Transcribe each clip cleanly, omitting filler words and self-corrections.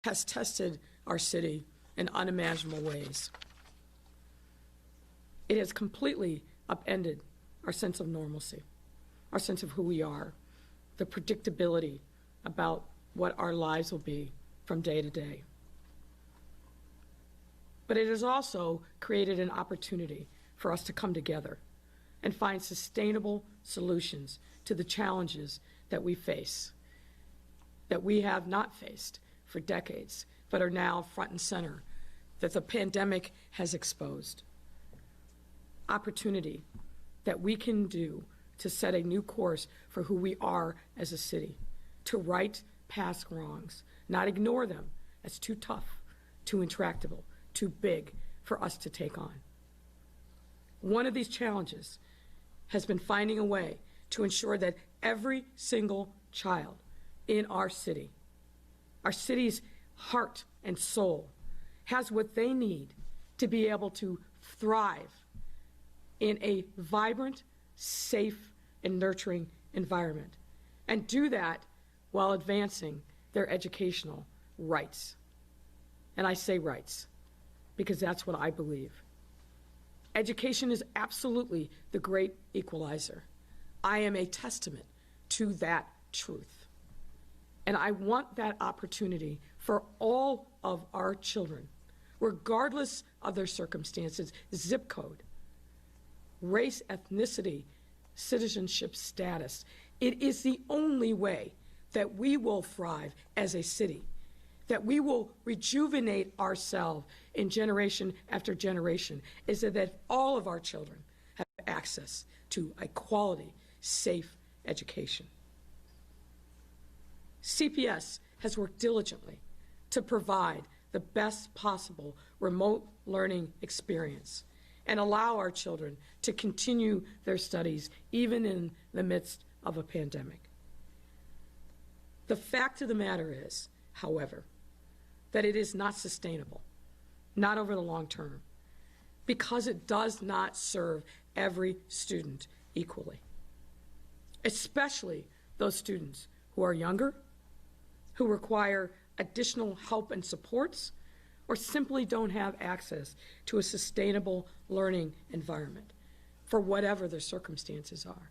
has tested our city in unimaginable ways. It has completely upended our sense of normalcy, our sense of who we are, the predictability about what our lives will be from day to day. But it has also created an opportunity for us to come together and find sustainable solutions to the challenges that we face, that we have not faced for decades, but are now front and center, that the pandemic has exposed. Opportunity that we can do to set a new course for who we are as a city, to right past wrongs, not ignore them as too tough, too intractable, too big for us to take on. One of these challenges has been finding a way to ensure that every single child in our city's heart and soul, has what they need to be able to thrive in a vibrant, safe, and nurturing environment, and do that while advancing their educational rights. And I say rights because that's what I believe. Education is absolutely the great equalizer. I am a testament to that truth. And I want that opportunity for all of our children, regardless of their circumstances, zip code, race, ethnicity, citizenship status. It is the only way that we will thrive as a city, that we will rejuvenate ourselves in generation after generation, is that all of our children have access to a quality, safe education. CPS has worked diligently to provide the best possible remote learning experience and allow our children to continue their studies even in the midst of a pandemic. The fact of the matter is, however, that it is not sustainable, not over the long term, because it does not serve every student equally, especially those students who are younger, who require additional help and supports, or simply don't have access to a sustainable learning environment for whatever their circumstances are.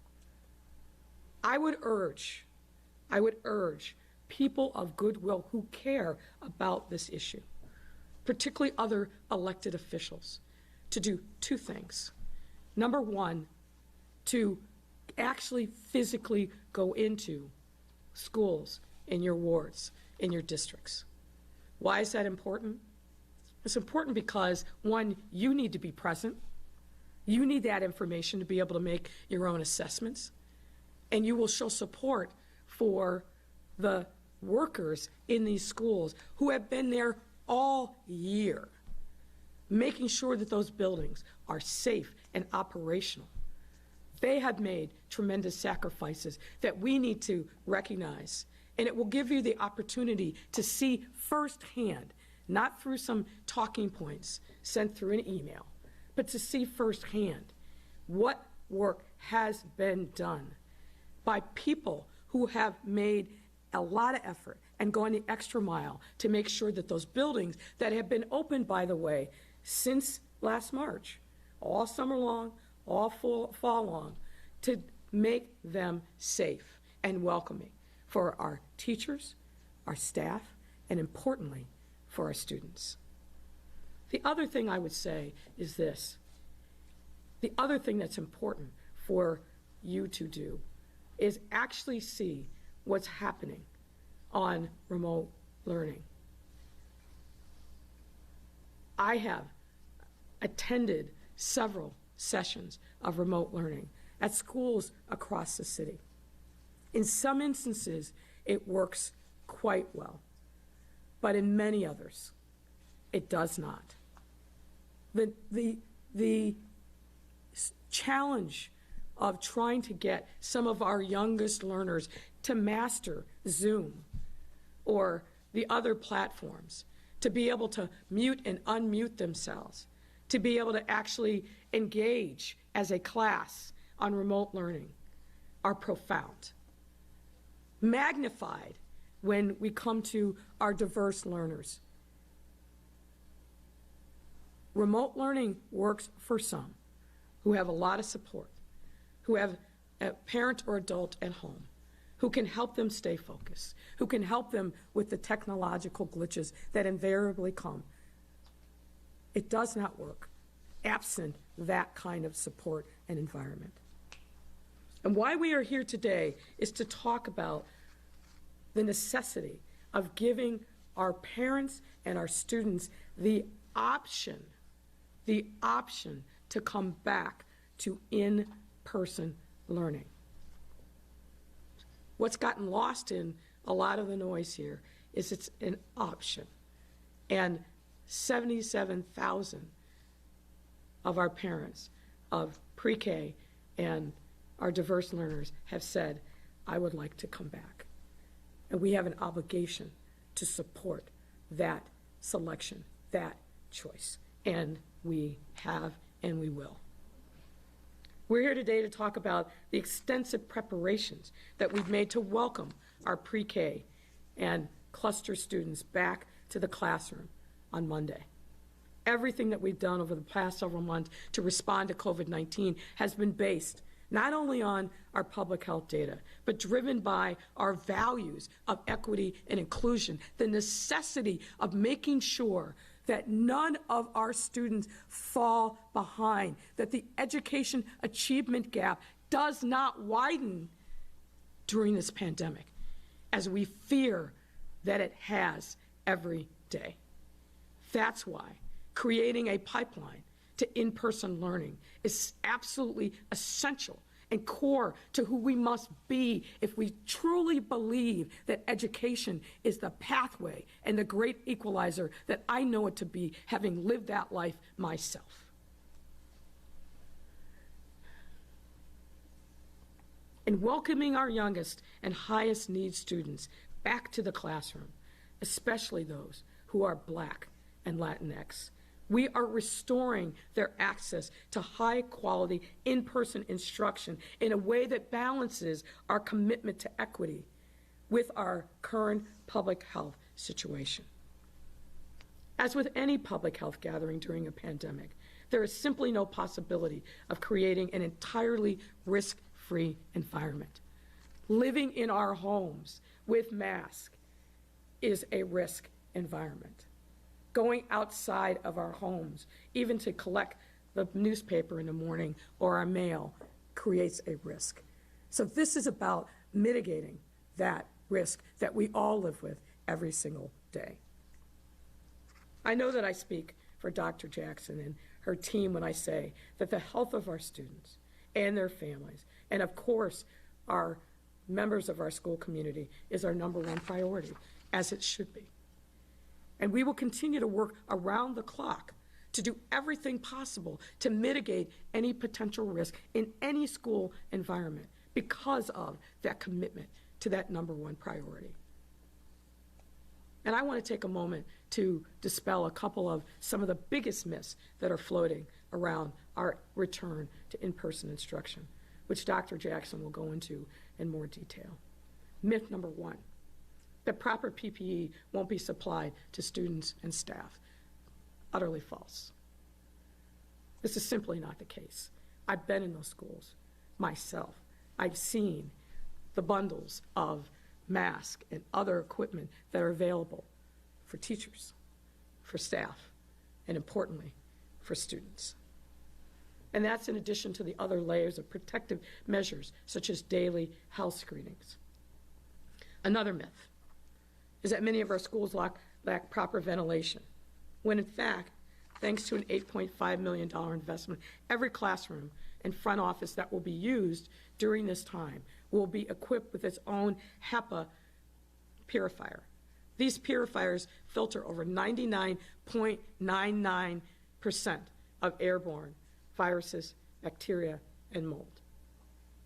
I would urge people of goodwill who care about this issue, particularly other elected officials, to do two things. Number one, to actually physically go into schools in your wards, in your districts. Why is that important? It's important because, one, you need to be present. You need that information to be able to make your own assessments. And you will show support for the workers in these schools who have been there all year, making sure that those buildings are safe and operational. They have made tremendous sacrifices that we need to recognize. And it will give you the opportunity to see firsthand, not through some talking points sent through an email, but to see firsthand what work has been done by people who have made a lot of effort and gone the extra mile to make sure that those buildings that have been open, by the way, since last March, all summer long, all fall long, to make them safe and welcoming for our teachers, our staff, and importantly, for our students. The other thing I would say is this. The other thing that's important for you to do is actually see what's happening on remote learning. I have attended several sessions of remote learning at schools across the city. In some instances, it works quite well, but in many others, it does not. The challenge of trying to get some of our youngest learners to master Zoom or the other platforms, to be able to mute and unmute themselves, to be able to actually engage as a class on remote learning, are profound. Magnified when we come to our diverse learners. Remote learning works for some who have a lot of support, who have a parent or adult at home, who can help them stay focused, who can help them with the technological glitches that invariably come. It does not work absent that kind of support and environment. And why we are here today is to talk about the necessity of giving our parents and our students the option to come back to in-person learning. What's gotten lost in a lot of the noise here is it's an option. And 77,000 of our parents of pre-K and our diverse learners have said, I would like to come back. And we have an obligation to support that selection, that choice. And we have and we will. We're here today to talk about the extensive preparations that we've made to welcome our pre-K and cluster students back to the classroom on Monday. Everything that we've done over the past several months to respond to COVID-19 has been based not only on our public health data, but driven by our values of equity and inclusion, the necessity of making sure that none of our students fall behind, that the education achievement gap does not widen during this pandemic, as we fear that it has every day. That's why creating a pipeline to in-person learning is absolutely essential and core to who we must be if we truly believe that education is the pathway and the great equalizer that I know it to be, having lived that life myself. In welcoming our youngest and highest need students back to the classroom, especially those who are Black and Latinx, we are restoring their access to high-quality, in-person instruction in a way that balances our commitment to equity with our current public health situation. As with any public health gathering during a pandemic, there is simply no possibility of creating an entirely risk-free environment. Living in our homes with masks is a risk environment. Going outside of our homes, even to collect the newspaper in the morning or our mail, creates a risk. So this is about mitigating that risk that we all live with every single day. I know that I speak for Dr. Jackson and her team when I say that the health of our students and their families, and of course our members of our school community, is our #1 priority, as it should be. And we will continue to work around the clock to do everything possible to mitigate any potential risk in any school environment because of that commitment to that #1 priority. And I want to take a moment to dispel a couple of some of the biggest myths that are floating around our return to in-person instruction, which Dr. Jackson will go into in more detail. Myth #1. That proper PPE won't be supplied to students and staff. Utterly false. This is simply not the case. I've been in those schools myself. I've seen the bundles of masks and other equipment that are available for teachers, for staff, and importantly, for students. And that's in addition to the other layers of protective measures, such as daily health screenings. Another myth is that many of our schools lack proper ventilation, when in fact, thanks to an $8.5 million investment, every classroom and front office that will be used during this time will be equipped with its own HEPA purifier. These purifiers filter over 99.99% of airborne viruses, bacteria, and mold.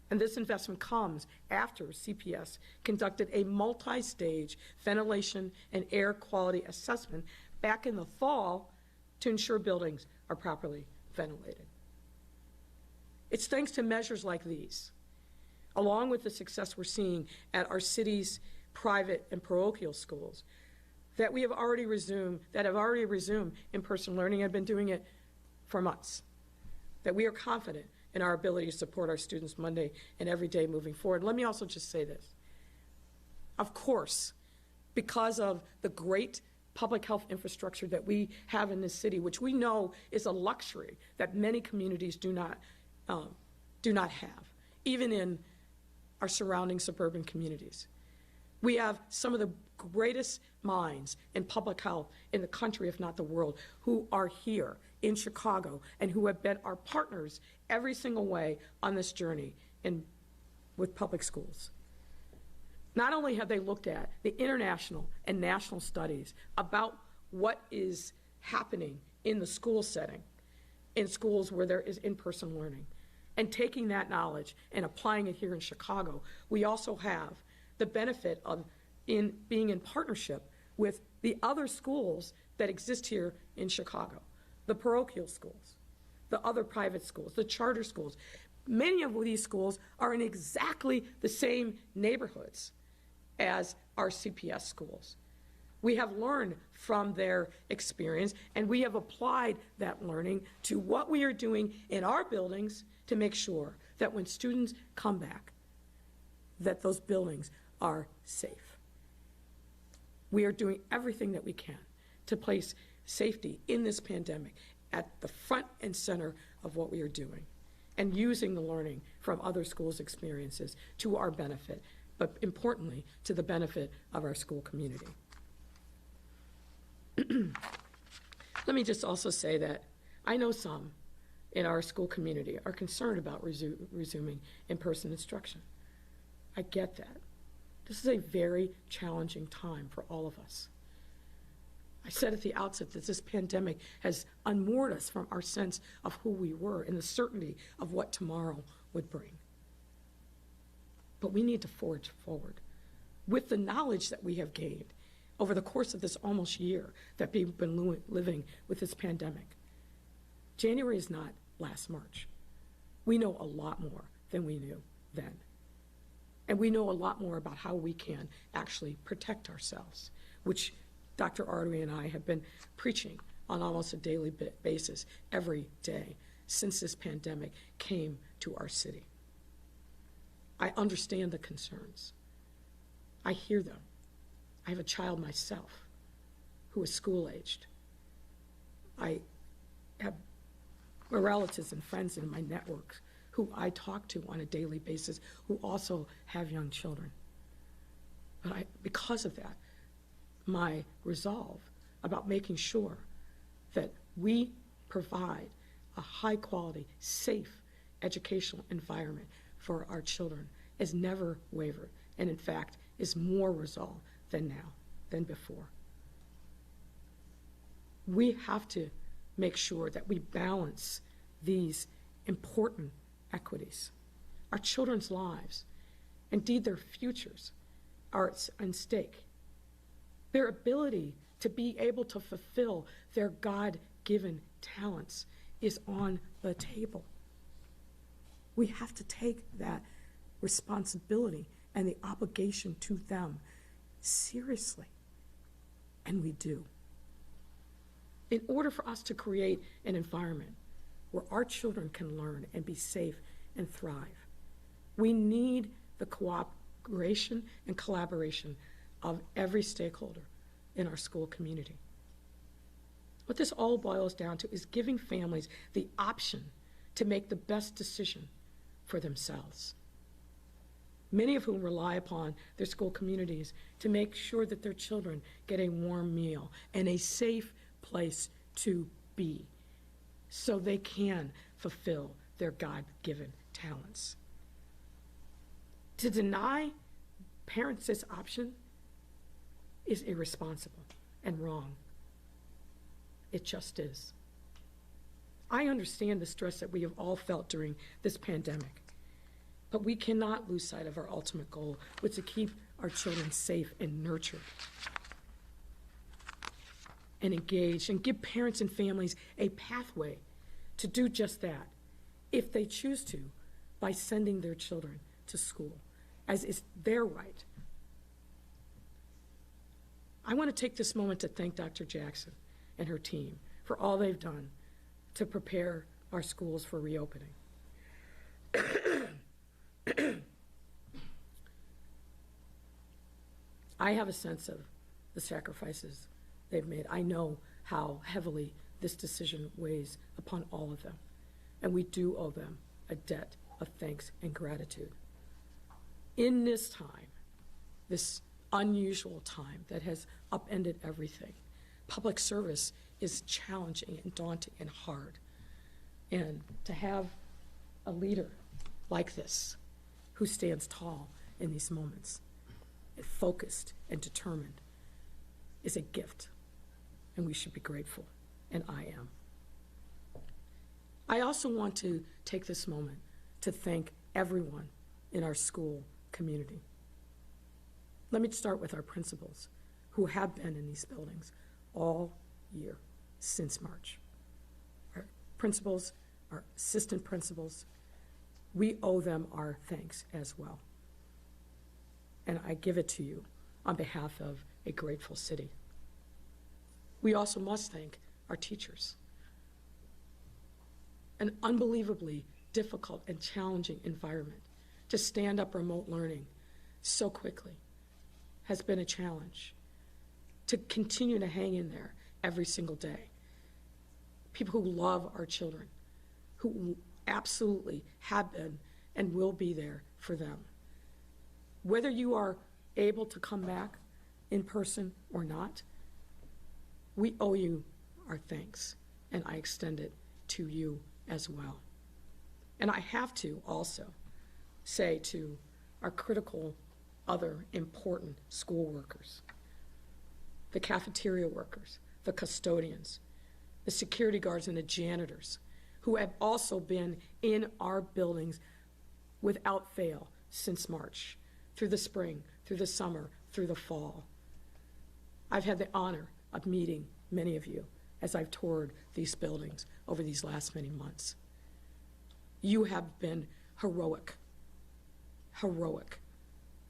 And this investment comes after CPS conducted a multi-stage ventilation and air quality assessment back in the fall to ensure buildings are properly ventilated. It's thanks to measures like these, along with the success we're seeing at our city's private and parochial schools that have already resumed in-person learning and have been doing it for months, that we are confident in our ability to support our students Monday and every day moving forward. Let me also just say this. Of course, because of the great public health infrastructure that we have in this city, which we know is a luxury that many communities do not have, even in our surrounding suburban communities. We have some of the greatest minds in public health in the country, if not the world, who are here in Chicago and who have been our partners every single way on this journey with public schools. Not only have they looked at the international and national studies about what is happening in the school setting, in schools where there is in-person learning, and taking that knowledge and applying it here in Chicago, we also have the benefit of being in partnership with the other schools that exist here in Chicago, the parochial schools, the other private schools, the charter schools. Many of these schools are in exactly the same neighborhoods as our CPS schools. We have learned from their experience, and we have applied that learning to what we are doing in our buildings to make sure that when students come back, that those buildings are safe. We are doing everything that we can to place safety in this pandemic at the front and center of what we are doing, and using the learning from other schools' experiences to our benefit, but importantly, to the benefit of our school community. Let me just also say that I know some in our school community are concerned about resuming in-person instruction. I get that. This is a very challenging time for all of us. I said at the outset that this pandemic has unmoored us from our sense of who we were and the certainty of what tomorrow would bring. But we need to forge forward with the knowledge that we have gained over the course of this almost year that we've been living with this pandemic. January is not last March. We know a lot more than we knew then. And we know a lot more about how we can actually protect ourselves, which Dr. Artery and I have been preaching on almost a daily basis every day since this pandemic came to our city. I understand the concerns. I hear them. I have a child myself who is school-aged. I have relatives and friends in my network who I talk to on a daily basis who also have young children. But because of that, my resolve about making sure that we provide a high-quality, safe educational environment for our children has never wavered, and in fact is more resolved than before. We have to make sure that we balance these important equities. Our children's lives, indeed their futures, are at stake. Their ability to be able to fulfill their God-given talents is on the table. We have to take that responsibility and the obligation to them seriously, and we do. In order for us to create an environment where our children can learn and be safe and thrive, we need the cooperation and collaboration of every stakeholder in our school community. What this all boils down to is giving families the option to make the best decision for themselves, many of whom rely upon their school communities to make sure that their children get a warm meal and a safe place to be so they can fulfill their God-given talents. To deny parents this option is irresponsible and wrong. It just is. I understand the stress that we have all felt during this pandemic, but we cannot lose sight of our ultimate goal, which is to keep our children safe and nurtured and engaged, and give parents and families a pathway to do just that, if they choose to, by sending their children to school, as is their right I want to take this moment to thank Dr. Jackson and her team for all they've done to prepare our schools for reopening. I have a sense of the sacrifices they've made. I know how heavily this decision weighs upon all of them, and we do owe them a debt of thanks and gratitude. In this time, this unusual time that has upended everything, public service is challenging and daunting and hard. And to have a leader like this who stands tall in these moments, and focused and determined, is a gift, and we should be grateful, and I am. I also want to take this moment to thank everyone in our school community. Let me start with our principals, who have been in these buildings all year since March. Our principals, our assistant principals, we owe them our thanks as well. And I give it to you on behalf of a grateful city. We also must thank our teachers. An unbelievably difficult and challenging environment to stand up remote learning so quickly has been a challenge. To continue to hang in there every single day. People who love our children, who absolutely have been and will be there for them. Whether you are able to come back in person or not, we owe you our thanks, and I extend it to you as well. And I have to also say to our critical other important school workers, the cafeteria workers, the custodians, the security guards and the janitors, who have also been in our buildings without fail since March, through the spring, through the summer, through the fall. I've had the honor of meeting many of you as I've toured these buildings over these last many months. You have been heroic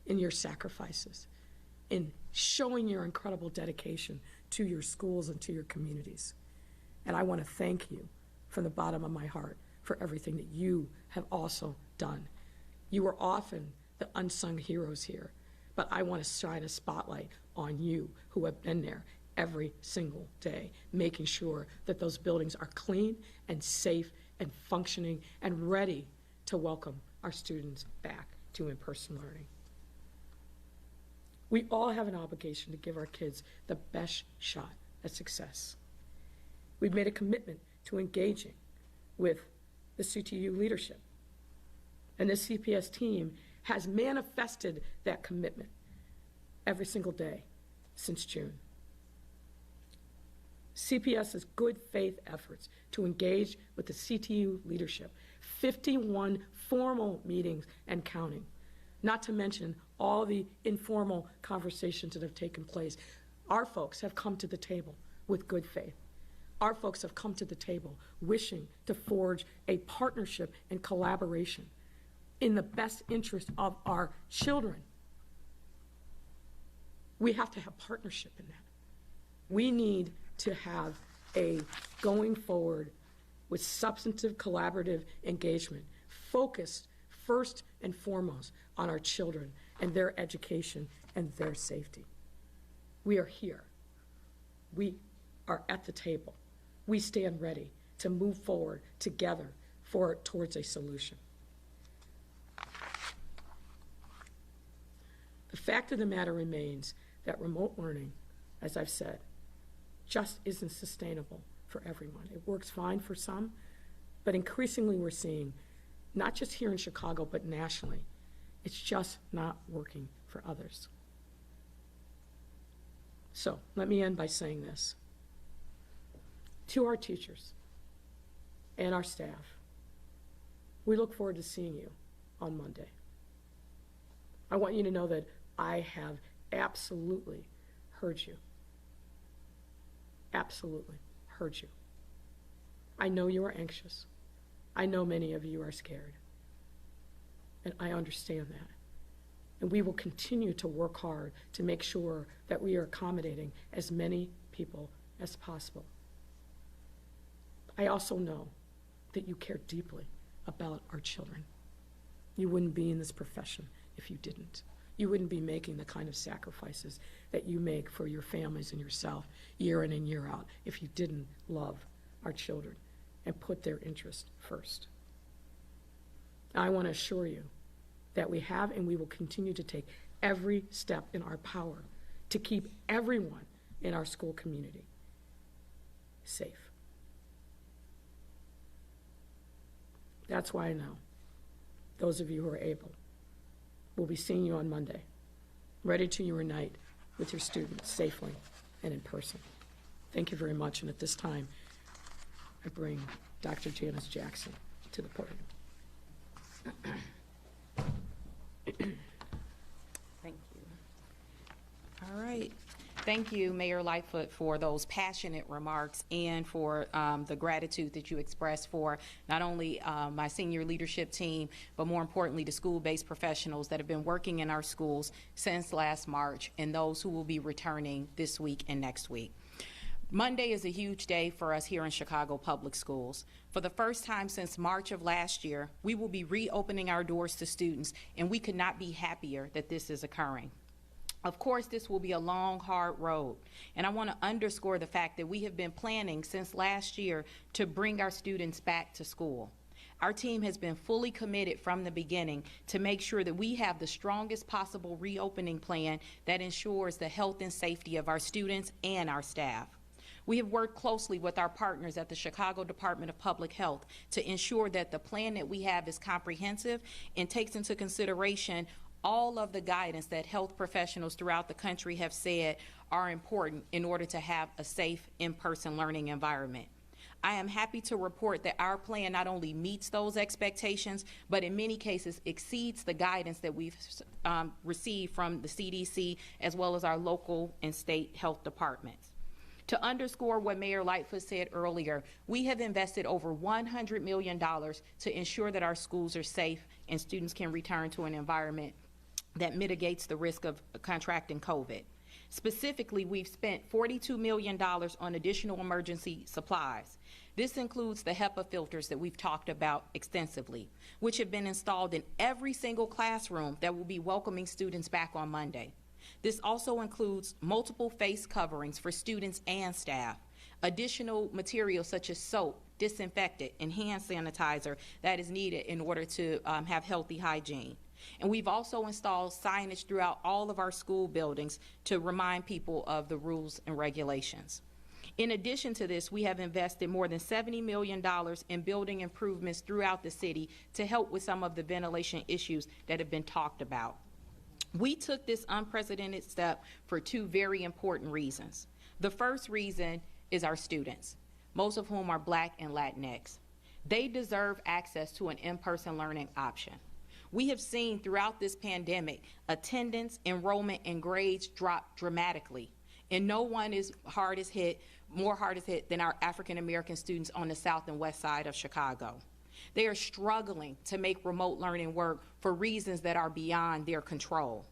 in your sacrifices, in showing your incredible dedication to your schools and to your communities. And I want to thank you from the bottom of my heart for everything that you have also done. You are often the unsung heroes here, but I want to shine a spotlight on you who have been there every single day, making sure that those buildings are clean and safe and functioning and ready to welcome our students back to in-person learning. We all have an obligation to give our kids the best shot at success. We've made a commitment to engaging with the CTU leadership, and the CPS team has manifested that commitment every single day since June. CPS's good faith efforts to engage with the CTU leadership, 51 formal meetings and counting, not to mention all the informal conversations that have taken place. Our folks have come to the table with good faith. Our folks have come to the table wishing to forge a partnership and collaboration in the best interest of our children. We have to have partnership in that. We need to have a going forward with substantive collaborative engagement focused first and foremost on our children and their education and their safety. We are here. We are at the table. We stand ready to move forward together towards a solution. The fact of the matter remains that remote learning, as I've said, just isn't sustainable for everyone. It works fine for some, but increasingly we're seeing, not just here in Chicago, but nationally, it's just not working for others. So let me end by saying this. To our teachers and our staff, we look forward to seeing you on Monday. I want you to know that I have absolutely heard you. Absolutely heard you. I know you are anxious. I know many of you are scared. And I understand that. And we will continue to work hard to make sure that we are accommodating as many people as possible. I also know that you care deeply about our children. You wouldn't be in this profession if you didn't. You wouldn't be making the kind of sacrifices that you make for your families and yourself year in and year out if you didn't love our children and put their interest first. I want to assure you that we have and we will continue to take every step in our power to keep everyone in our school community safe. That's why I know those of you who are able will be seeing you on Monday, ready to unite with your students safely and in person. Thank you very much, and at this time, I bring Dr. Janice Jackson to the podium. Thank you. All right. Thank you, Mayor Lightfoot, for those passionate remarks and for the gratitude that you expressed for not only my senior leadership team, but more importantly, the school-based professionals that have been working in our schools since last March and those who will be returning this week and next week. Monday is a huge day for us here in Chicago Public Schools. For the first time since March of last year, we will be reopening our doors to students, and we could not be happier that this is occurring. Of course, this will be a long, hard road, and I want to underscore the fact that we have been planning since last year to bring our students back to school. Our team has been fully committed from the beginning to make sure that we have the strongest possible reopening plan that ensures the health and safety of our students and our staff. We have worked closely with our partners at the Chicago Department of Public Health to ensure that the plan that we have is comprehensive and takes into consideration all of the guidance that health professionals throughout the country have said are important in order to have a safe in-person learning environment. I am happy to report that our plan not only meets those expectations, but in many cases exceeds the guidance that we've received from the CDC as well as our local and state health departments. To underscore what Mayor Lightfoot said earlier, we have invested over $100 million to ensure that our schools are safe and students can return to an environment that mitigates the risk of contracting COVID. Specifically, we've spent $42 million on additional emergency supplies. This includes the HEPA filters that we've talked about extensively, which have been installed in every single classroom that will be welcoming students back on Monday. This also includes multiple face coverings for students and staff, additional materials such as soap, disinfectant, and hand sanitizer that is needed in order to have healthy hygiene. And we've also installed signage throughout all of our school buildings to remind people of the rules and regulations. In addition to this, we have invested more than $70 million in building improvements throughout the city to help with some of the ventilation issues that have been talked about. We took this unprecedented step for two very important reasons. The first reason is our students, most of whom are Black and Latinx. They deserve access to an in-person learning option. We have seen throughout this pandemic, attendance, enrollment, and grades drop dramatically, and no one is more hardest hit than our African American students on the south and west side of Chicago. They are struggling to make remote learning work for reasons that are beyond their control.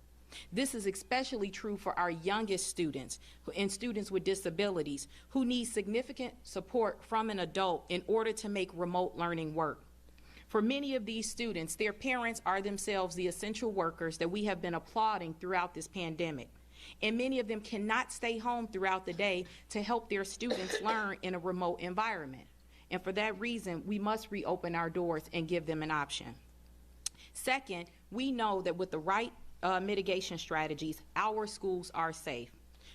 This is especially true for our youngest students and students with disabilities who need significant support from an adult in order to make remote learning work. For many of these students, their parents are themselves the essential workers that we have been applauding throughout this pandemic. And many of them cannot stay home throughout the day to help their students learn in a remote environment. And for that reason, we must reopen our doors and give them an option. Second, we know that with the right mitigation strategies, our schools are safe.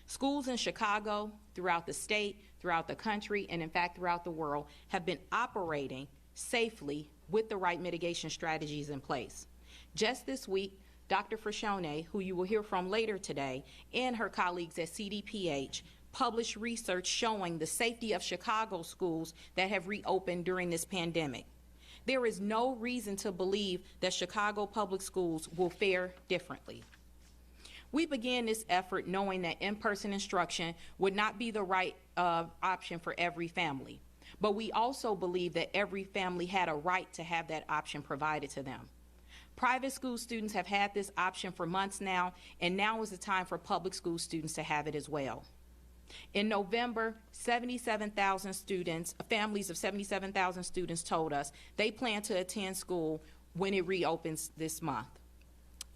Schools in Chicago, throughout the state, throughout the country, and in fact throughout the world, have been operating safely with the right mitigation strategies in place. Just this week, Dr. Frashone, who you will hear from later today, and her colleagues at CDPH published research showing the safety of Chicago schools that have reopened during this pandemic. There is no reason to believe that Chicago public schools will fare differently. We began this effort knowing that in-person instruction would not be the right option for every family, but we also believe that every family had a right to have that option provided to them. Private school students have had this option for months now, and now is the time for public school students to have it as well. In November, 77,000 students, families of 77,000 students told us they plan to attend school when it reopens this month.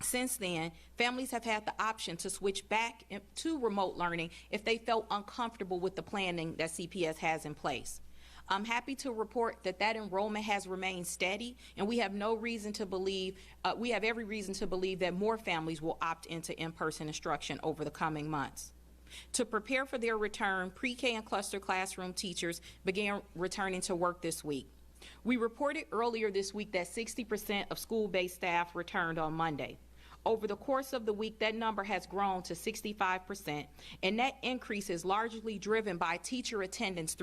Since then, families have had the option to switch back to remote learning if they felt uncomfortable with the planning that CPS has in place. I'm happy to report that enrollment has remained steady, and we have no reason to believe, we have every reason to believe that more families will opt into in-person instruction over the coming months. To prepare for their return, pre-K and cluster classroom teachers began returning to work this week. We reported earlier this week that 60% of school-based staff returned on Monday. Over the course of the week, that number has grown to 65%, and that increase is largely driven by teacher attendance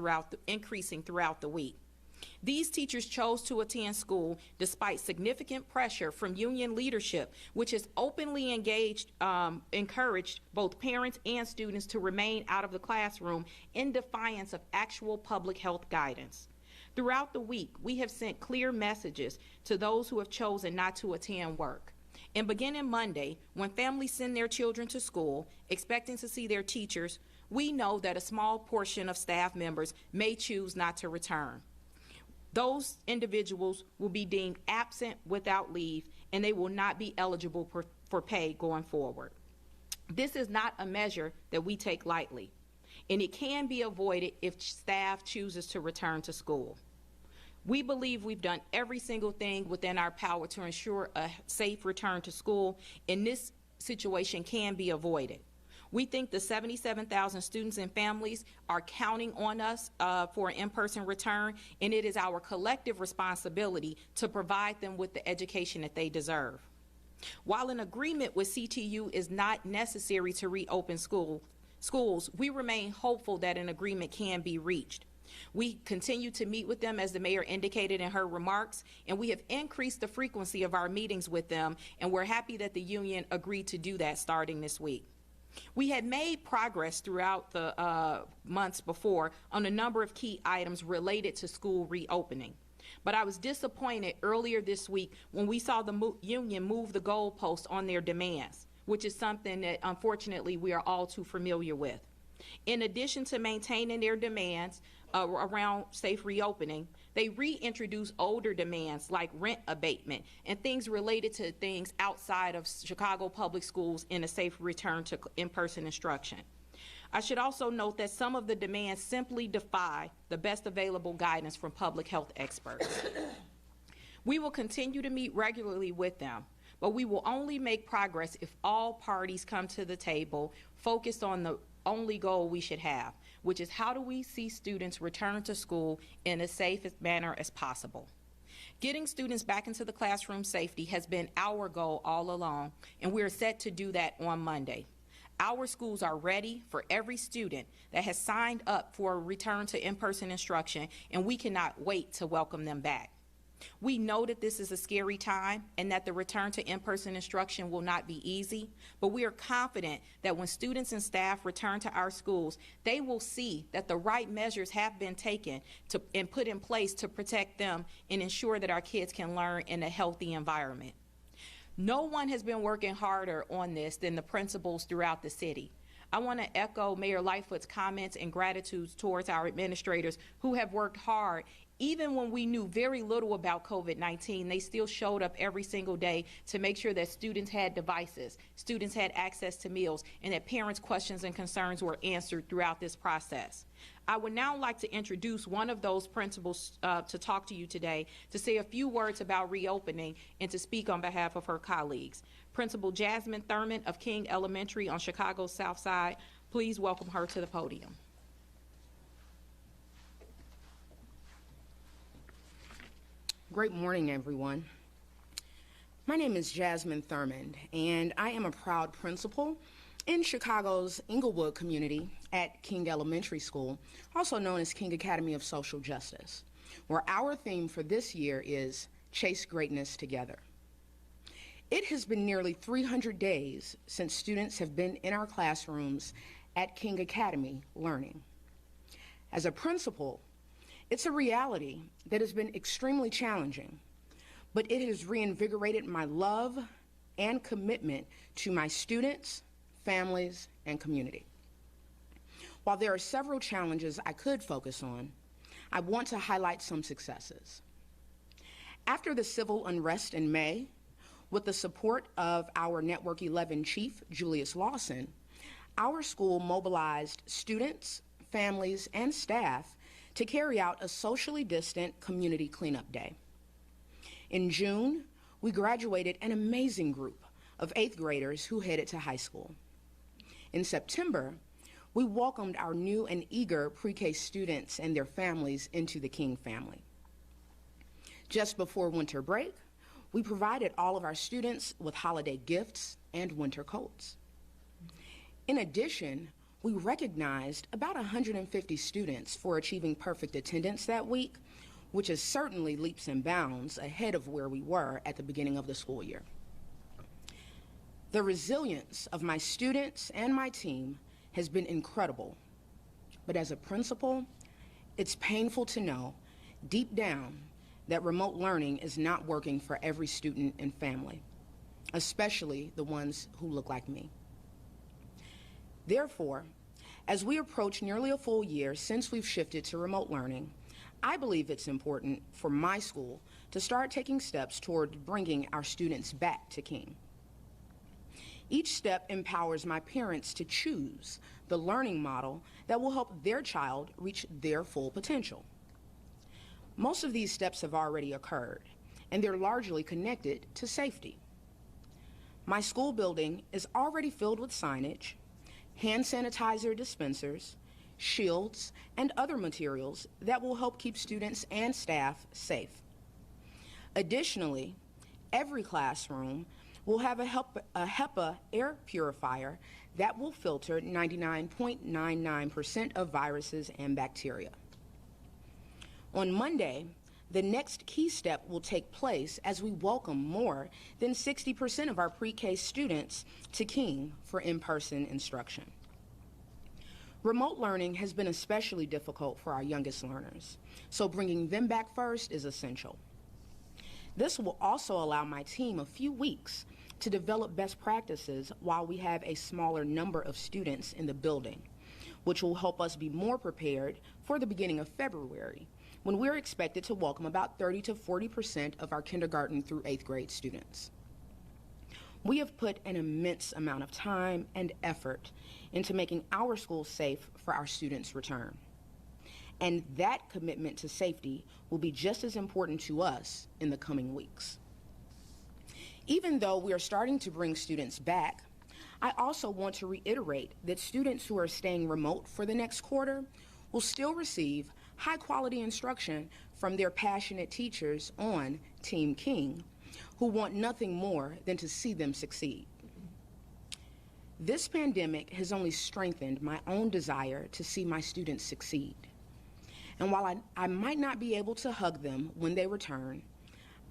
increasing throughout the week. These teachers chose to attend school despite significant pressure from union leadership, which has openly encouraged both parents and students to remain out of the classroom in defiance of actual public health guidance. Throughout the week, we have sent clear messages to those who have chosen not to attend work. And beginning Monday, when families send their children to school, expecting to see their teachers, we know that a small portion of staff members may choose not to return. Those individuals will be deemed absent without leave, and they will not be eligible for pay going forward. This is not a measure that we take lightly, and it can be avoided if staff chooses to return to school. We believe we've done every single thing within our power to ensure a safe return to school, and this situation can be avoided. We think the 77,000 students and families are counting on us for an in-person return, and it is our collective responsibility to provide them with the education that they deserve. While an agreement with CTU is not necessary to reopen schools, we remain hopeful that an agreement can be reached. We continue to meet with them, as the mayor indicated in her remarks, and we have increased the frequency of our meetings with them, and we're happy that the union agreed to do that starting this week. We had made progress throughout the months before on a number of key items related to school reopening. But I was disappointed earlier this week when we saw the union move the goalpost on their demands, which is something that unfortunately we are all too familiar with. In addition to maintaining their demands around safe reopening, they reintroduced older demands like rent abatement and things related to things outside of Chicago public schools in a safe return to in-person instruction. I should also note that some of the demands simply defy the best available guidance from public health experts. We will continue to meet regularly with them, but we will only make progress if all parties come to the table focused on the only goal we should have, which is how do we see students return to school in as safe a manner as possible. Getting students back into the classroom safety has been our goal all along, and we're set to do that on Monday. Our schools are ready for every student that has signed up for a return to in-person instruction, and we cannot wait to welcome them back. We know that this is a scary time and that the return to in-person instruction will not be easy, but we are confident that when students and staff return to our schools, they will see that the right measures have been taken and put in place to protect them and ensure that our kids can learn in a healthy environment. No one has been working harder on this than the principals throughout the city. I want to echo Mayor Lightfoot's comments and gratitude towards our administrators who have worked hard. Even when we knew very little about COVID-19, they still showed up every single day to make sure that students had devices, students had access to meals, and that parents' questions and concerns were answered throughout this process. I would now like to introduce one of those principals to talk to you today, to say a few words about reopening and to speak on behalf of her colleagues. Principal Jasmine Thurman of King Elementary on Chicago's South Side. Please welcome her to the podium. Great morning, everyone. My name is Jasmine Thurman, and I am a proud principal in Chicago's Englewood community at King Elementary School, also known as King Academy of Social Justice, where our theme for this year is Chase Greatness Together. It has been nearly 300 days since students have been in our classrooms at King Academy learning. As a principal, it's a reality that has been extremely challenging, but it has reinvigorated my love and commitment to my students, families, and community. While there are several challenges I could focus on, I want to highlight some successes. After the civil unrest in May, with the support of our Network 11 chief, Julius Lawson, our school mobilized students, families, and staff to carry out a socially distant community cleanup day. In June, we graduated an amazing group of 8th graders who headed to high school. In September, we welcomed our new and eager pre-K students and their families into the King family. Just before winter break, we provided all of our students with holiday gifts and winter coats. In addition, we recognized about 150 students for achieving perfect attendance that week, which is certainly leaps and bounds ahead of where we were at the beginning of the school year. The resilience of my students and my team has been incredible, but as a principal, it's painful to know deep down that remote learning is not working for every student and family, especially the ones who look like me. Therefore, as we approach nearly a full year since we've shifted to remote learning, I believe it's important for my school to start taking steps toward bringing our students back to King. Each step empowers my parents to choose the learning model that will help their child reach their full potential. Most of these steps have already occurred, and they're largely connected to safety. My school building is already filled with signage, hand sanitizer dispensers, shields, and other materials that will help keep students and staff safe. Additionally, every classroom will have a HEPA air purifier that will filter 99.99% of viruses and bacteria. On Monday, the next key step will take place as we welcome more than 60% of our pre-K students to King for in-person instruction. Remote learning has been especially difficult for our youngest learners, so bringing them back first is essential. This will also allow my team a few weeks to develop best practices while we have a smaller number of students in the building, which will help us be more prepared for the beginning of February, when we're expected to welcome about 30 to 40% of our kindergarten through 8th grade students. We have put an immense amount of time and effort into making our school safe for our students' return. And that commitment to safety will be just as important to us in the coming weeks. Even though we are starting to bring students back, I also want to reiterate that students who are staying remote for the next quarter will still receive high-quality instruction from their passionate teachers on Team King, who want nothing more than to see them succeed. This pandemic has only strengthened my own desire to see my students succeed. And while I might not be able to hug them when they return,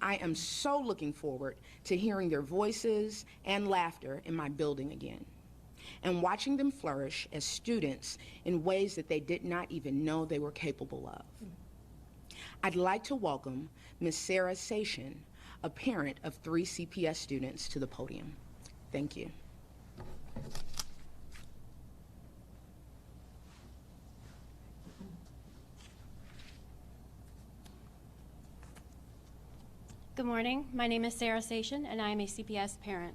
I am so looking forward to hearing their voices and laughter in my building again, and watching them flourish as students in ways that they did not even know they were capable of. I'd like to welcome Ms. Sarah Sation, a parent of 3 CPS students, to the podium. Thank you. Good morning. My name is Sarah Sation, and I am a CPS parent.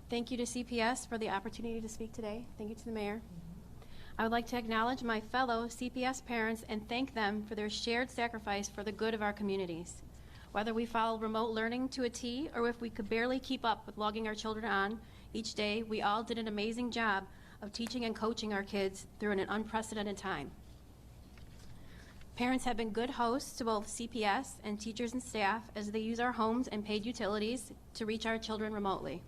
Thank you to CPS for the opportunity to speak today. Thank you to the mayor. I would like to acknowledge my fellow CPS parents and thank them for their shared sacrifice for the good of our communities. Whether we follow remote learning to a T or if we could barely keep up with logging our children on each day, we all did an amazing job of teaching and coaching our kids through an unprecedented time. Parents have been good hosts to both CPS and teachers and staff as they use our homes and paid utilities to reach our children remotely.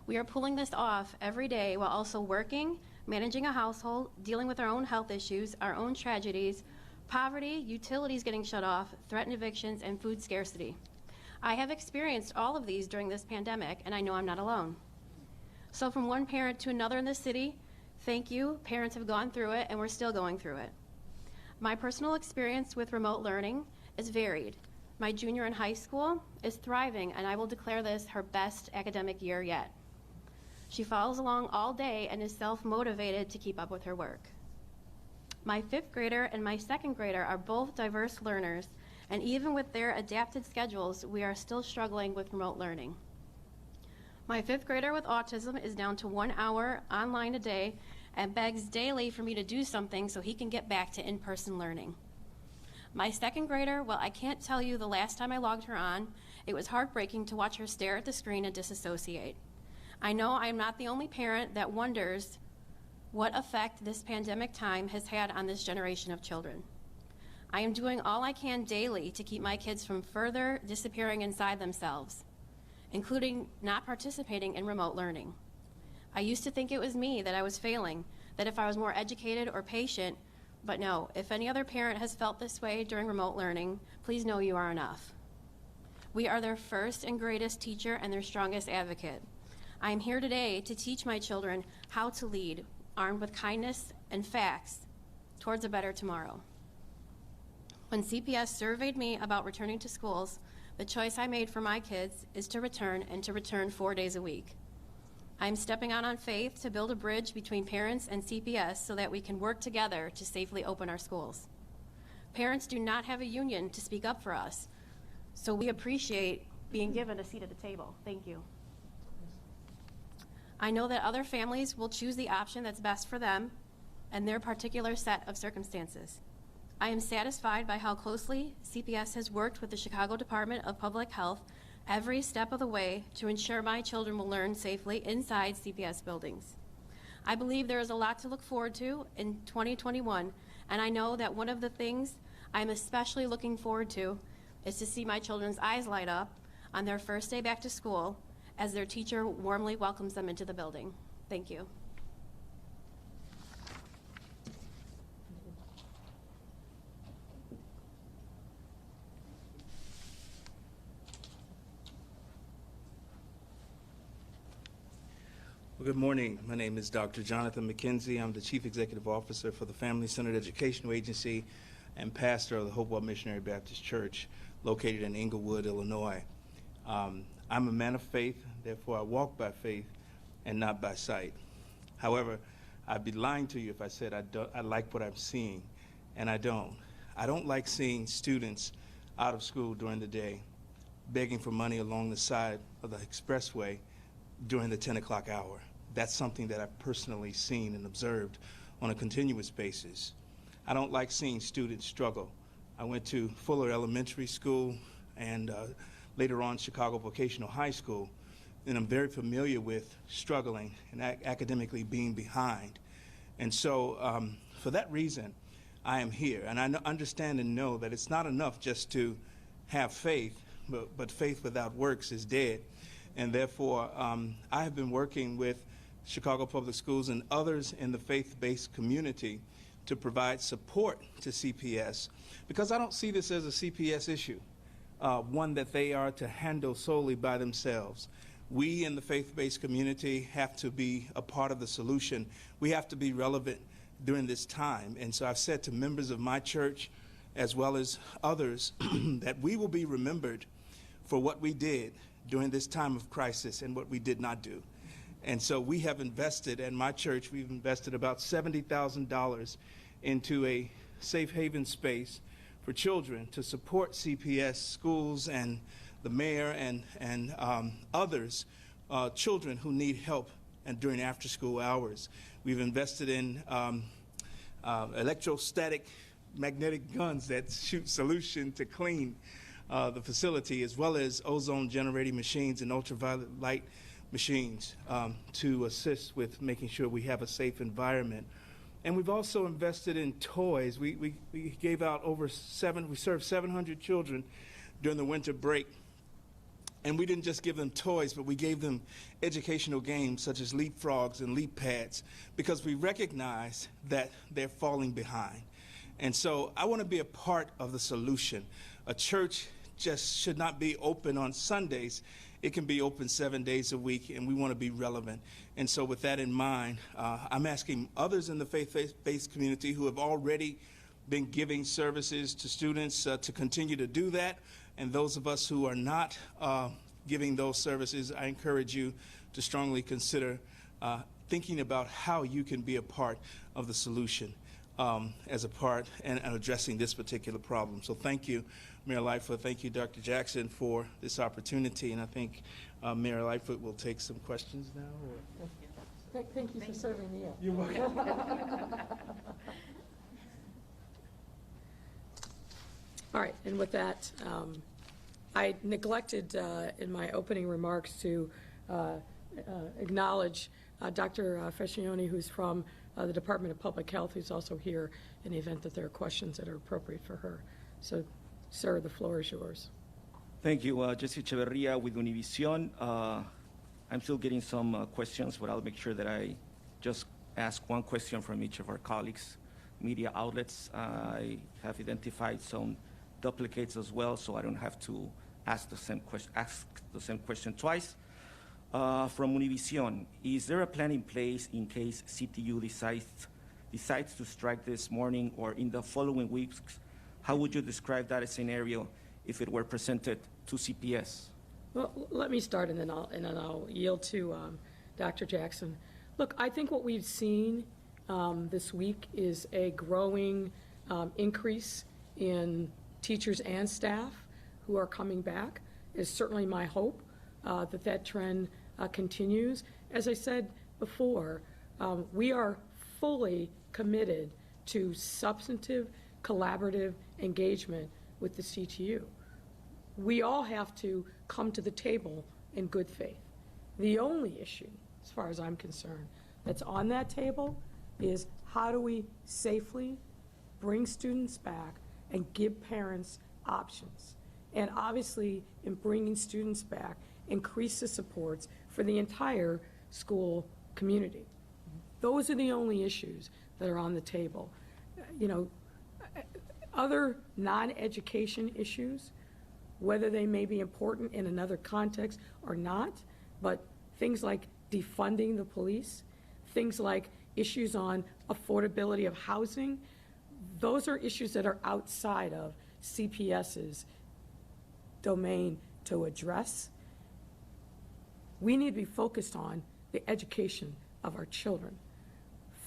We are pulling this off every day while also working, managing a household, dealing with our own health issues, our own tragedies, poverty, utilities getting shut off, threatened evictions, and food scarcity. I have experienced all of these during this pandemic, and I know I'm not alone. So from one parent to another in the city, thank you. Parents have gone through it, and we're still going through it. My personal experience with remote learning is varied. my junior in high school, is thriving, and I will declare this her best academic year yet. She follows along all day and is self-motivated to keep up with her work. My 5th grader and my 2nd grader are both diverse learners, and even with their adapted schedules, we are still struggling with remote learning. My 5th grader with autism is down to 1 hour online a day and begs daily for me to do something so he can get back to in-person learning. My 2nd grader, well, I can't tell you the last time I logged her on. It was heartbreaking to watch her stare at the screen and disassociate. I know I am not the only parent that wonders what effect this pandemic time has had on this generation of children. I am doing all I can daily to keep my kids from further disappearing inside themselves, including not participating in remote learning. I used to think it was me that I was failing, that if I was more educated or patient, but no, if any other parent has felt this way during remote learning, please know you are enough. We are their first and greatest teacher and their strongest advocate. I am here today to teach my children how to lead, armed with kindness and facts, towards a better tomorrow. When CPS surveyed me about returning to schools, the choice I made for my kids is to return, and to return 4 days a week. I'm stepping out on faith to build a bridge between parents and CPS so that we can work together to safely open our schools. Parents do not have a union to speak up for us, so we appreciate being given a seat at the table. Thank you. I know that other families will choose the option that's best for them and their particular set of circumstances. I am satisfied by how closely CPS has worked with the Chicago Department of Public Health every step of the way to ensure my children will learn safely inside CPS buildings. I believe there is a lot to look forward to in 2021, and I know that one of the things I'm especially looking forward to is to see my children's eyes light up on their first day back to school as their teacher warmly welcomes them into the building. Thank you. Well, good morning. My name is Dr. Jonathan McKenzie. I'm the Chief Executive Officer for the Family-Centered Educational Agency and pastor of the Hopewell Missionary Baptist Church located in Englewood, Illinois. I'm a man of faith, therefore I walk by faith and not by sight. However, I'd be lying to you if I said I like what I'm seeing, and I don't. I don't like seeing students out of school during the day begging for money along the side of the expressway during the 10 o'clock hour. That's something that I've personally seen and observed on a continuous basis. I don't like seeing students struggle. I went to Fuller Elementary School and later on Chicago Vocational High School, and I'm very familiar with struggling and academically being behind. And so for that reason, I am here. And I understand and know that it's not enough just to have faith, but faith without works is dead. And therefore, I have been working with Chicago Public Schools and others in the faith-based community to provide support to CPS, because I don't see this as a CPS issue, one that they are to handle solely by themselves. We in the faith-based community have to be a part of the solution. We have to be relevant during this time. And so I've said to members of my church, as well as others, that we will be remembered for what we did during this time of crisis and what we did not do. And so we have invested, in my church, we've invested about $70,000 into a safe haven space for children to support CPS schools and the mayor and others, children who need help and during after school hours. We've invested in electrostatic magnetic guns that shoot solution to clean the facility, as well as ozone generating machines and ultraviolet light machines to assist with making sure we have a safe environment. And we've also invested in toys. We gave out we served 700 children during the winter break. And we didn't just give them toys, but we gave them educational games such as leapfrogs and leap pads, because we recognize that they're falling behind. And so I want to be a part of the solution. A church just should not be open on Sundays. It can be open 7 days a week, and we want to be relevant. And so with that in mind, I'm asking others in the faith-based community who have already been giving services to students to continue to do that, And those of us who are not giving those services, I encourage you to strongly consider thinking about how you can be a part of the solution as a part and addressing this particular problem. So thank you, Mayor Lightfoot. Thank you, Dr. Jackson, for this opportunity. And I think Mayor Lightfoot will take some questions now. Or? Thank you for serving me up. You're welcome. All right, and with that, I neglected in my opening remarks to acknowledge Dr. Fascioni, who's from the Department of Public Health, who's also here in the event that there are questions that are appropriate for her. So, sir, the floor is yours. Thank you. Jesse Echeverria with Univision. I'm still getting some questions, but I'll make sure that I just ask one question from each of our colleagues, media outlets. I have identified some duplicates as well, so I don't have to ask the same question twice. From Univision, is there a plan in place in case CTU decides to strike this morning or in the following weeks? How would you describe that scenario if it were presented to CPS? Well, let me start, and then I'll yield to Dr. Jackson. Look, I think what we've seen this week is a growing increase in teachers and staff who are coming back. It's certainly my hope that that trend continues. As I said before, we are fully committed to substantive, collaborative engagement with the CTU. We all have to come to the table in good faith. The only issue, as far as I'm concerned, that's on that table is how do we safely bring students back and give parents options. And obviously, in bringing students back, increase the supports for the entire school community. Those are the only issues that are on the table. You know, other non-education issues, whether they may be important in another context or not, but things like defunding the police, things like issues on affordability of housing, those are issues that are outside of CPS's domain to address. We need to be focused on the education of our children.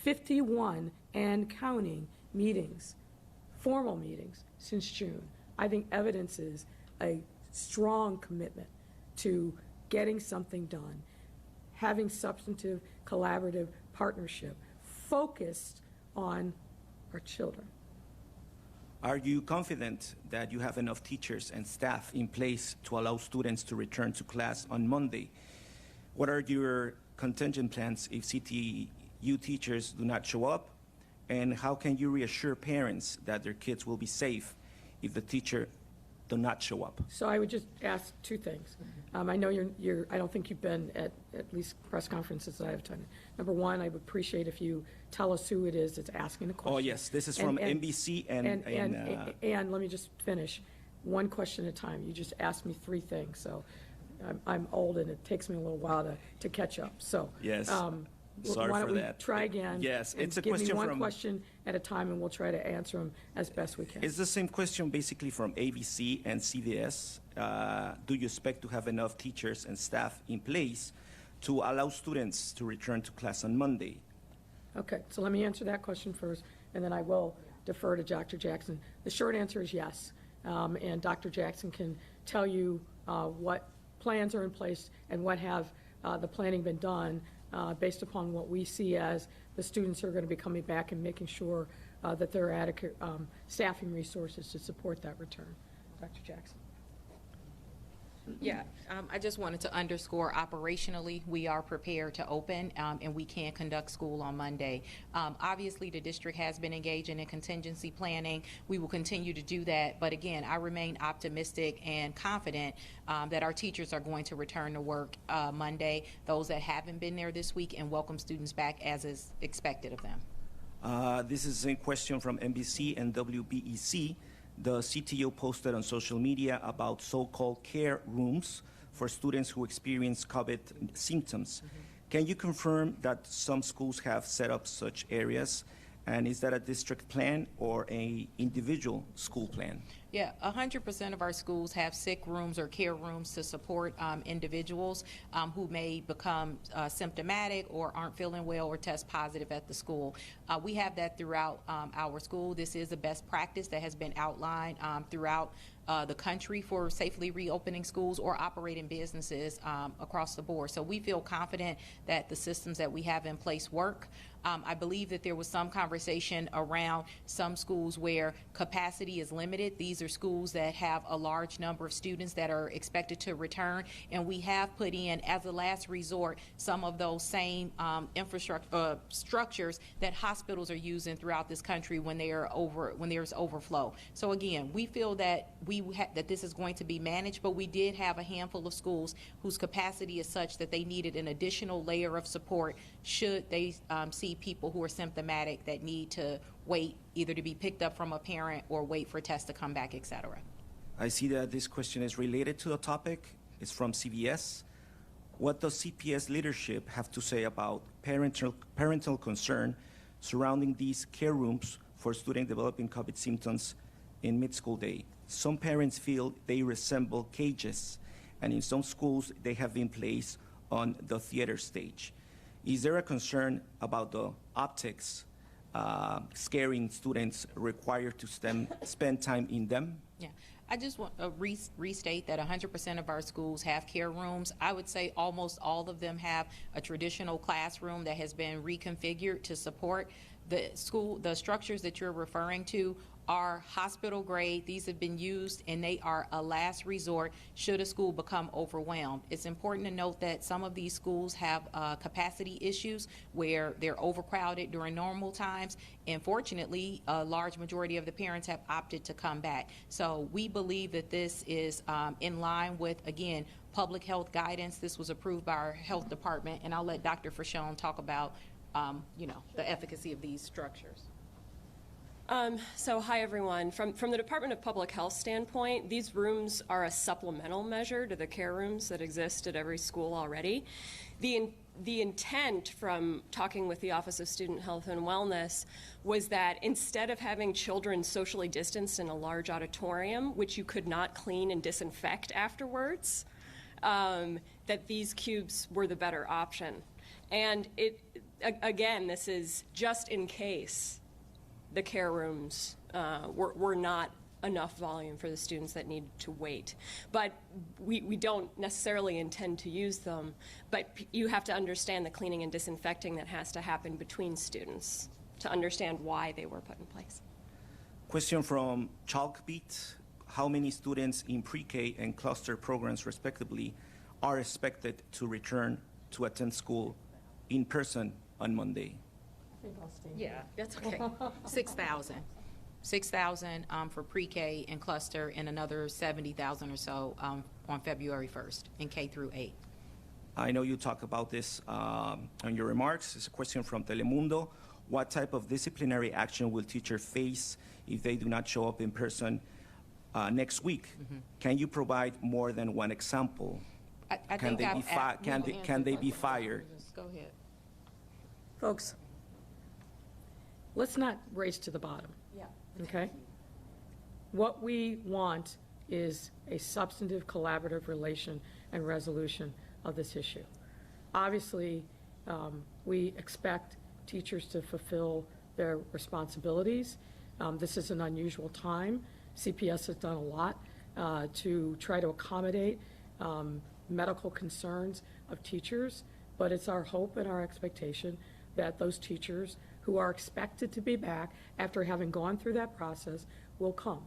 51 and counting meetings, formal meetings, since June. I think evidences a strong commitment to getting something done, having substantive, collaborative partnership focused on our children. Are you confident that you have enough teachers and staff in place to allow students to return to class on Monday? What are your contingent plans if CTU teachers do not show up? And how can you reassure parents that their kids will be safe if the teacher do not show up? So I would just ask two things. I know I don't think you've been at least press conferences that I've attended. Number one, I would appreciate if you tell us who it is that's asking the question. Oh, yes, this is from NBC and let me just finish. One question at a time. You just asked me three things, so I'm old and it takes me a little while to catch up. So yes. why Sorry don't for we that. try again? Yes, it's a give question me one from question at a time, and we'll try to answer them as best we can. It's the same question basically from ABC and CBS. Do you expect to have enough teachers and staff in place to allow students to return to class on Monday? Okay, so let me answer that question first, and then I will defer to Dr. Jackson. The short answer is yes, and Dr. Jackson can tell you what plans are in place and what have the planning been done based upon what we see as the students who are going to be coming back and making sure that there are adequate staffing resources to support that return. Dr. Jackson. Yeah, I just wanted to underscore operationally, we are prepared to open and we can conduct school on Monday. Obviously, the district has been engaging in contingency planning. We will continue to do that. But again, I remain optimistic and confident that our teachers are going to return to work Monday, those that haven't been there this week, and welcome students back as is expected of them. This is a question from NBC and WBEC. The CTO posted on social media about so-called care rooms for students who experience COVID symptoms. Can you confirm that some schools have set up such areas? And is that a district plan or a individual school plan? Yeah, 100% of our schools have sick rooms or care rooms to support individuals who may become symptomatic or aren't feeling well or test positive at the school. We have that throughout our school. This is a best practice that has been outlined throughout the country for safely reopening schools or operating businesses across the board. So we feel confident that the systems that we have in place work. I believe that there was some conversation around some schools where capacity is limited. These are schools that have a large number of students that are expected to return, and we have put in, as a last resort, some of those same infrastructure structures that hospitals are using throughout this country when there's overflow. So again, we feel that that this is going to be managed, but we did have a handful of schools whose capacity is such that they needed an additional layer of support should they see people who are symptomatic that need to wait either to be picked up from a parent or wait for tests to come back, et cetera. I see that this question is related to the topic. It's from CBS. What does CPS leadership have to say about parental concern surrounding these care rooms for students developing COVID symptoms in mid-school day? Some parents feel they resemble cages, and in some schools they have been placed on the theater stage. Is there a concern about the optics scaring students required to spend time in them? Yeah, I just want to restate that 100% of our schools have care rooms. I would say almost all of them have a traditional classroom that has been reconfigured to support the school. The structures that you're referring to are hospital grade. These have been used and they are a last resort should a school become overwhelmed. It's important to note that some of these schools have capacity issues where they're overcrowded during normal times, and fortunately a large majority of the parents have opted to come back. So we believe that this is in line with, again, public health guidance. This was approved by our health department, and I'll let Dr. Frashone talk about the efficacy of these structures. So hi everyone. From the Department of Public Health standpoint, these rooms are a supplemental measure to the care rooms that exist at every school already. The intent from talking with the Office of Student Health and Wellness was that instead of having children socially distanced in a large auditorium, which you could not clean and disinfect afterwards, that these cubes were the better option. And again, this is just in case the care rooms were not enough volume for the students that need to wait. But we don't necessarily intend to use them, but you have to understand the cleaning and disinfecting that has to happen between students to understand why they were put in place. Question from Chalkbeat. How many students in pre-K and cluster programs respectively are expected to return to attend school in person on Monday? Yeah, that's okay. 6,000. 6,000 for pre-K and cluster, and another 70,000 or so on February 1st in K through 8. I know you talk about this on your remarks. It's a question from Telemundo. What type of disciplinary action will teachers face if they do not show up in person next week? Mm-hmm. Can you provide more than one example? Can they be fired? Go ahead. Folks, let's not race to the bottom. Yeah. Okay? What we want is a substantive, collaborative relation and resolution of this issue. Obviously, we expect teachers to fulfill their responsibilities. This is an unusual time. CPS has done a lot to try to accommodate medical concerns of teachers, but it's our hope and our expectation that those teachers who are expected to be back after having gone through that process will come.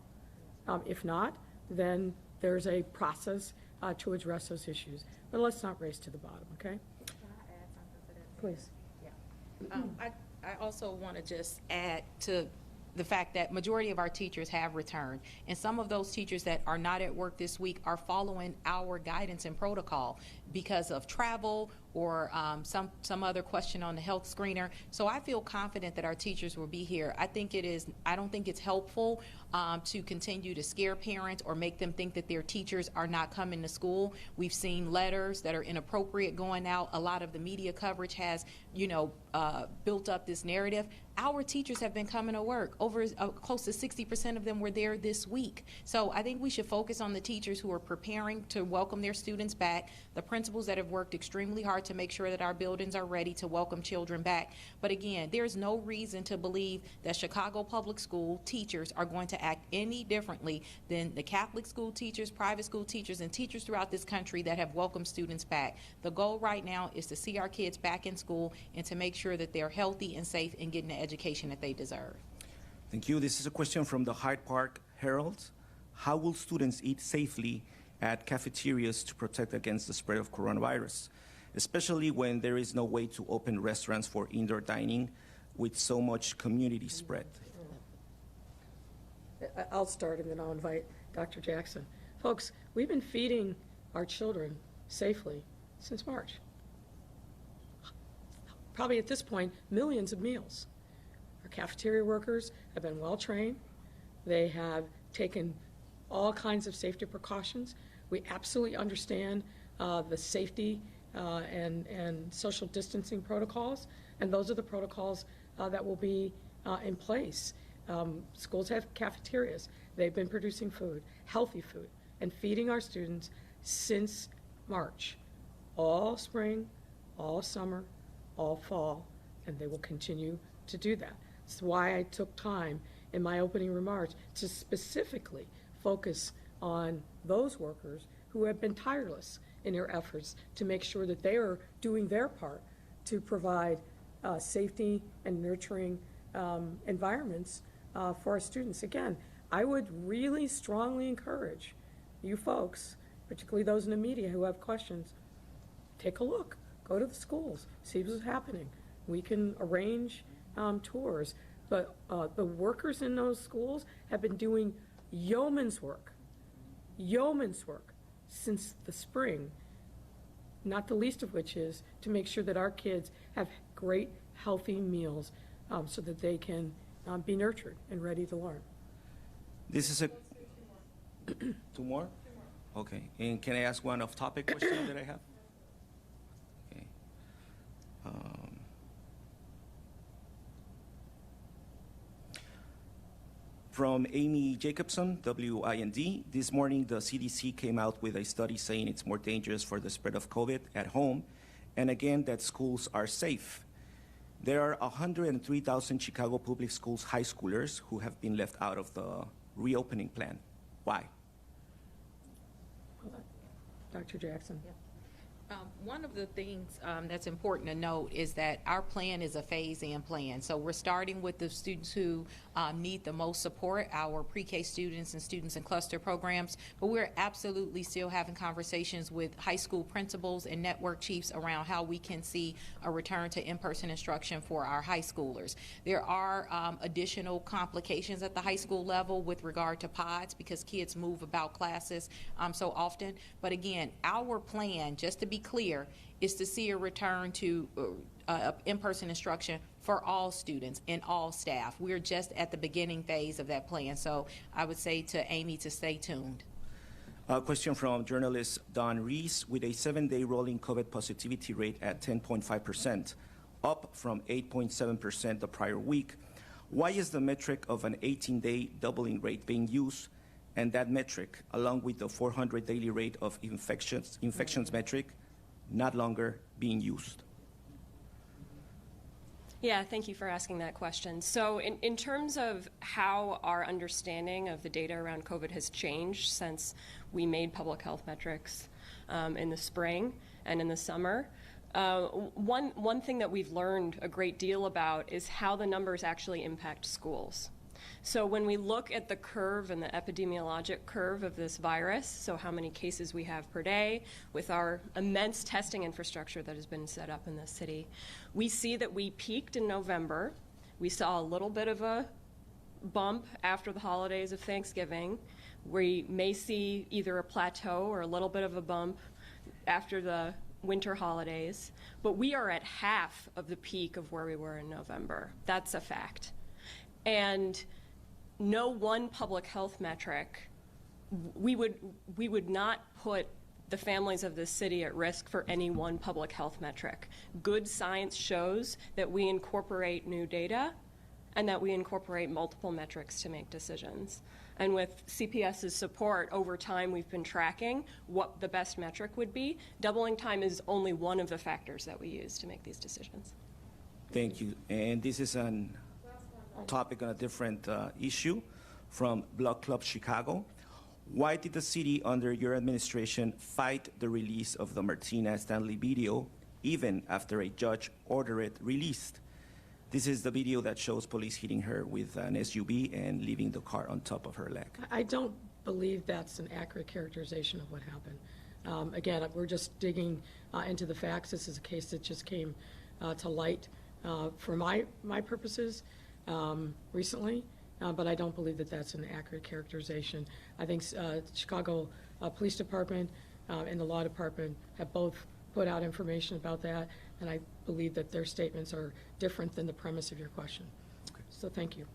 If not, then there's a process to address those issues. But let's not race to the bottom, okay? Can I add something to that? Please. Yeah. I also want to just add to the fact that majority of our teachers have returned, and some of those teachers that are not at work this week are following our guidance and protocol because of travel or some other question on the health screener. So I feel confident that our teachers will be here. I don't think it's helpful to continue to scare parents or make them think that their teachers are not coming to school. We've seen letters that are inappropriate going out. A lot of the media coverage has, built up this narrative. our teachers have been coming to work. Over close to 60% of them were there this week. So I think we should focus on the teachers who are preparing to welcome their students back, the principals that have worked extremely hard to make sure that our buildings are ready to welcome children back. But again, there's no reason to believe that Chicago Public School teachers are going to act any differently than the Catholic school teachers, private school teachers, and teachers throughout this country that have welcomed students back. The goal right now is to see our kids back in school and to make sure that they're healthy and safe and getting the education that they deserve. Thank you. This is a question from the Hyde Park Herald. How will students eat safely at cafeterias to protect against the spread of coronavirus, especially when there is no way to open restaurants for indoor dining with so much community spread? I'll start and then I'll invite Dr. Jackson. Folks, we've been feeding our children safely since March. Probably at this point, millions of meals. Our cafeteria workers have been well trained. They have taken all kinds of safety precautions. We absolutely understand the safety and social distancing protocols, and those are the protocols that will be in place. Schools have cafeterias. They've been producing food, healthy food, and feeding our students since March, all spring, all summer, all fall, and they will continue to do that. That's why I took time in my opening remarks to specifically focus on those workers who have been tireless in their efforts to make sure that they are doing their part to provide safety and nurturing environments for our students. Again, I would really strongly encourage you folks, particularly those in the media who have questions, take a look. Go to the schools, see what's happening. We can arrange tours. But the workers in those schools have been doing yeoman's work since the spring, not the least of which is to make sure that our kids have great, healthy meals so that they can be nurtured and ready to learn. This is a... Two more? Okay. And can I ask one off-topic question that I have? Okay. From Amy Jacobson, WIND, this morning the CDC came out with a study saying it's more dangerous for the spread of COVID at home, and again that schools are safe. There are 103,000 Chicago Public Schools high schoolers who have been left out of the reopening plan. Why? Dr. Jackson. One of the things that's important to note is that our plan is a phase-in plan. So we're starting with the students who need the most support, our pre-K students and students in cluster programs, but we're absolutely still having conversations with high school principals and network chiefs around how we can see a return to in-person instruction for our high schoolers. There are additional complications at the high school level with regard to pods because kids move about classes so often. But again, our plan, just to be clear, is to see a return to in-person instruction for all students and all staff. We're just at the beginning phase of that plan. So I would say to Amy to stay tuned. A question from journalist Don Rees. With a 7-day rolling COVID positivity rate at 10.5%, up from 8.7% the prior week, why is the metric of an 18-day doubling rate being used, and that metric, along with the 400 daily rate of infections metric, not longer being used? Yeah, thank you for asking that question. So in terms of how our understanding of the data around COVID has changed since we made public health metrics in the spring and in the summer, one thing that we've learned a great deal about is how the numbers actually impact schools. So when we look at the curve and the epidemiologic curve of this virus, so how many cases we have per day with our immense testing infrastructure that has been set up in this city, we see that we peaked in November. We saw a little bit of a bump after the holidays of Thanksgiving. We may see either a plateau or a little bit of a bump after the winter holidays, but we are at half of the peak of where we were in November. That's a fact. And no one public health metric, we would not put the families of this city at risk for any one public health metric. Good science shows that we incorporate new data and that we incorporate multiple metrics to make decisions. And with CPS's support, over time, we've been tracking what the best metric would be. Doubling time is only one of the factors that we use to make these decisions. Thank you. And this is a topic on a different issue from Blood Club Chicago. Why did the city under your administration fight the release of the Martina Stanley video even after a judge ordered it released? This is the video that shows police hitting her with an SUV and leaving the car on top of her leg. I don't believe that's an accurate characterization of what happened. Again, we're just digging into the facts. This is a case that just came to light for my purposes recently, but I don't believe that that's an accurate characterization. I think Chicago Police Department and the Law Department have both put out information about that, and I believe that their statements are different than the premise of your question. Okay. So thank you.